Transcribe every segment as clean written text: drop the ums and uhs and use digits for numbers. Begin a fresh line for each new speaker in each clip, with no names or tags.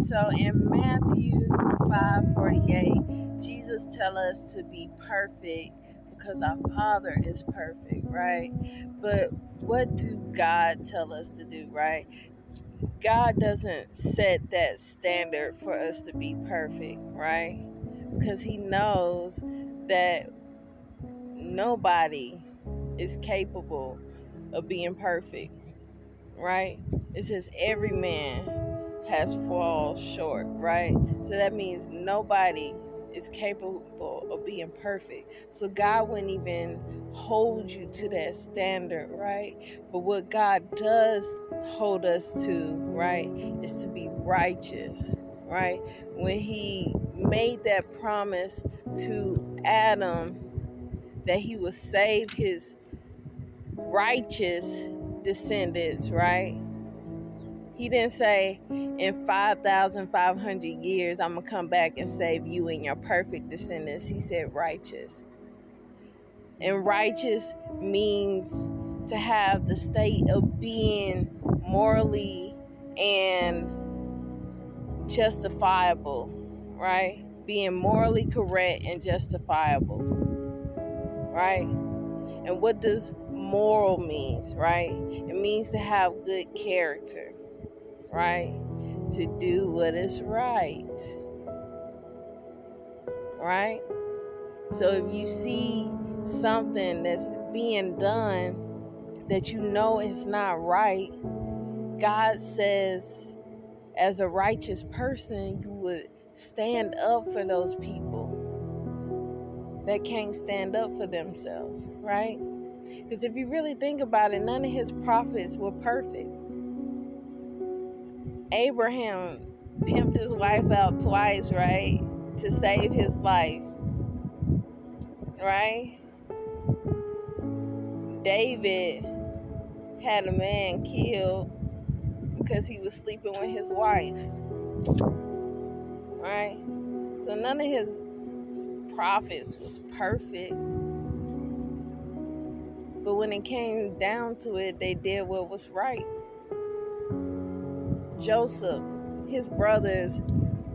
So in Matthew 5:48, Jesus tells us to be perfect because our Father is perfect, right? But what do God tell us to do, right? God doesn't set that standard for us to be perfect, right? Because He knows that nobody is capable of being perfect, right? It says every man has fallen short, right? So that means nobody is capable of being perfect. So God wouldn't even hold you to that standard, right? But what God does hold us to, right, is to be righteous, right? When He made that promise to Adam that he would save his righteous descendants, right? He didn't say, in 5,500 years, I'm going to come back and save you and your perfect descendants. He said righteous. And righteous means to have the state of being morally and justifiable, right? Being morally correct and justifiable, right? And what does moral means, right? It means to have good character, right? To do what is right, right? So if you see something that's being done that you know is not right, God says, as a righteous person, you would stand up for those people that can't stand up for themselves, right? Because if you really think about it, none of his prophets were perfect. Abraham pimped his wife out twice, right? To save his life, right? David had a man killed because he was sleeping with his wife, right? So none of his prophets was perfect. But when it came down to it, they did what was right. Joseph, his brothers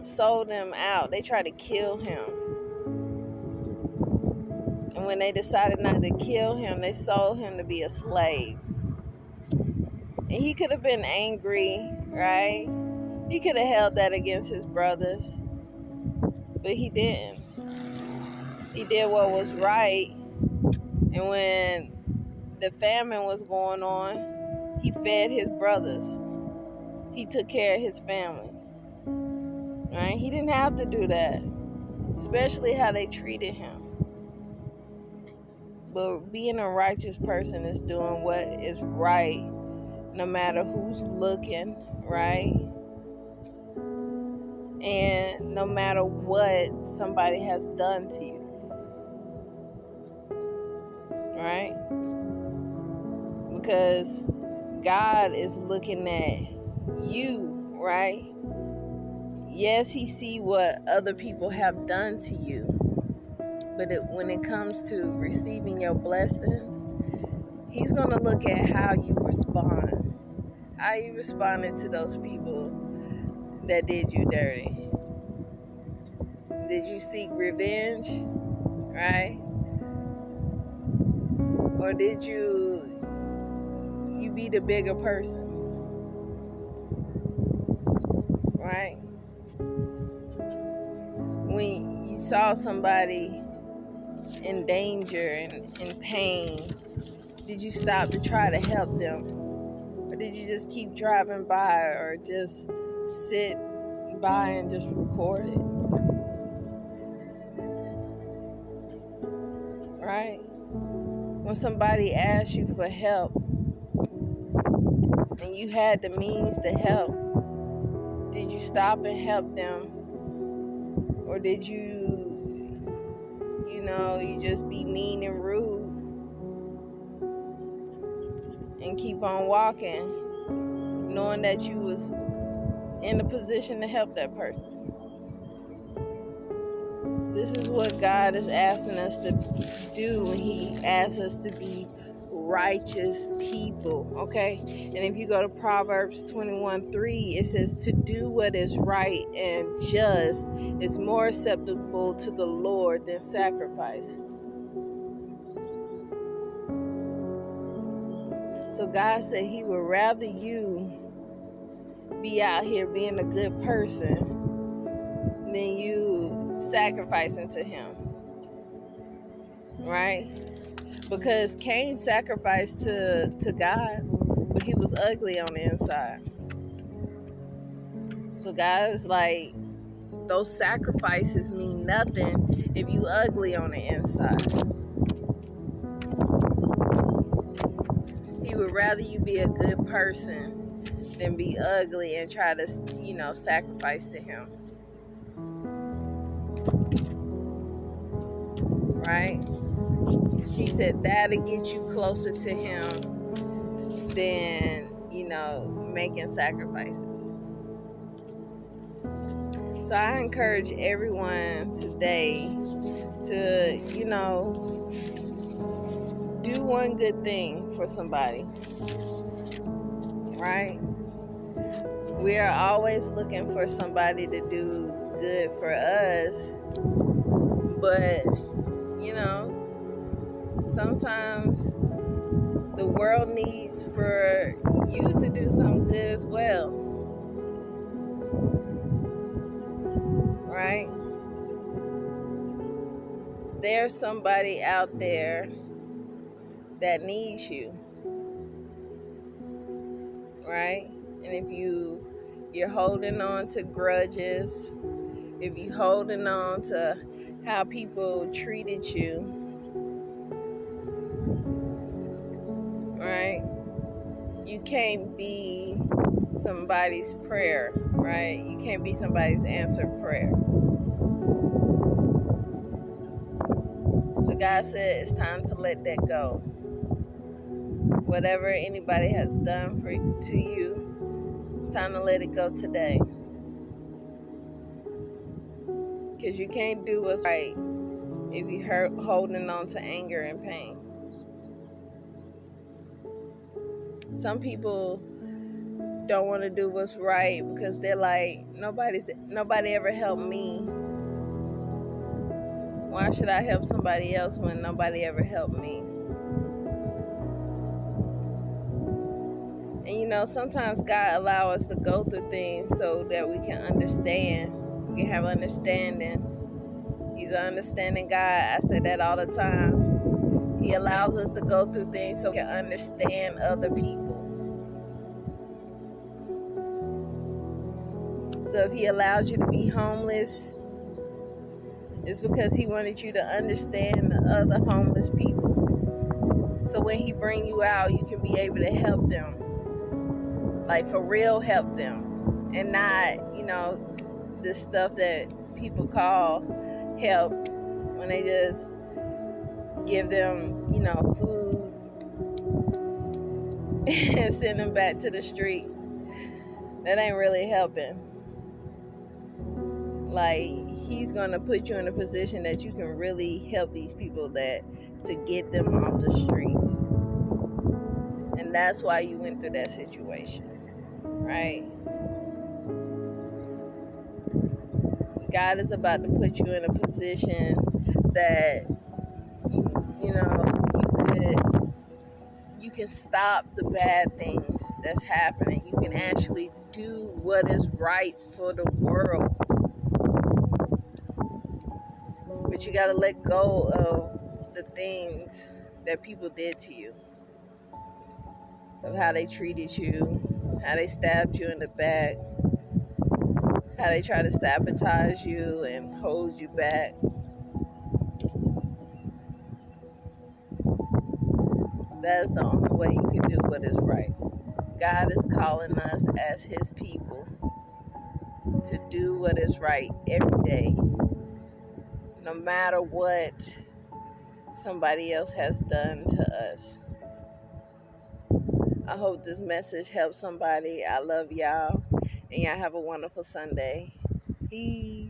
sold him out. They tried to kill him. And when they decided not to kill him, they sold him to be a slave. And he could have been angry, right? He could have held that against his brothers. But he didn't. He did what was right. And when the famine was going on, he fed his brothers. He took care of his family. Right? He didn't have to do that. Especially how they treated him. But being a righteous person is doing what is right, no matter who's looking, right? And no matter what somebody has done to you, right? Because God is looking at you, right? Yes, He see what other people have done to you, but when it comes to receiving your blessing, He's going to look at how you respond. How you responded to those people that did you dirty. Did you seek revenge, right? Or did you be the bigger person, right? When you saw somebody in danger and in pain, did you stop to try to help them? Or did you just keep driving by or just sit by and just record it? Right? When somebody asked you for help and you had the means to help, did you stop and help them? Or did you just be mean and rude and keep on walking, knowing that you was in a position to help that person? This is what God is asking us to do when He asks us to be righteous people, okay? And if you go to Proverbs 21:3, it says to do what is right and just is more acceptable to the Lord than sacrifice. So God said he would rather you be out here being a good person than you sacrificing to him, right? Because Cain sacrificed to God, but he was ugly on the inside. So God is like, those sacrifices mean nothing if you ugly on the inside. He would rather you be a good person than be ugly and try to, sacrifice to him. Right? He said that'll get you closer to him than, making sacrifices. So I encourage everyone today to, do one good thing for somebody, right? We are always looking for somebody to do good for us, but, sometimes the world needs for you to do something good as well, right? There's somebody out there that needs you, right? And if you're holding on to grudges, if you're holding on to how people treated you, right? You can't be somebody's prayer, right? You can't be somebody's answered prayer. So God said it's time to let that go. Whatever anybody has done to you, it's time to let it go today. Because you can't do what's right if you're holding on to anger and pain. Some people don't want to do what's right because they're like, nobody ever helped me. Why should I help somebody else when nobody ever helped me? And sometimes God allows us to go through things so that we can understand. We can have understanding. He's an understanding God. I say that all the time. He allows us to go through things so we can understand other people. So if he allowed you to be homeless, it's because he wanted you to understand the other homeless people. So when he bring you out, you can be able to help them. Like for real, help them. And not, the stuff that people call help when they just give them, food and send them back to the streets. That ain't really helping. Like, he's going to put you in a position that you can really help these people to get them off the streets. And that's why you went through that situation, right? God is about to put you in a position that, you can stop the bad things that's happening. You can actually do what is right for the world. But you got to let go of the things that people did to you, of how they treated you, how they stabbed you in the back, how they try to sabotage you and hold you back. That's the only way you can do what is right. God is calling us as his people to do what is right every day, no matter what somebody else has done to us. I hope this message helps somebody. I love y'all, and y'all have a wonderful Sunday. Peace.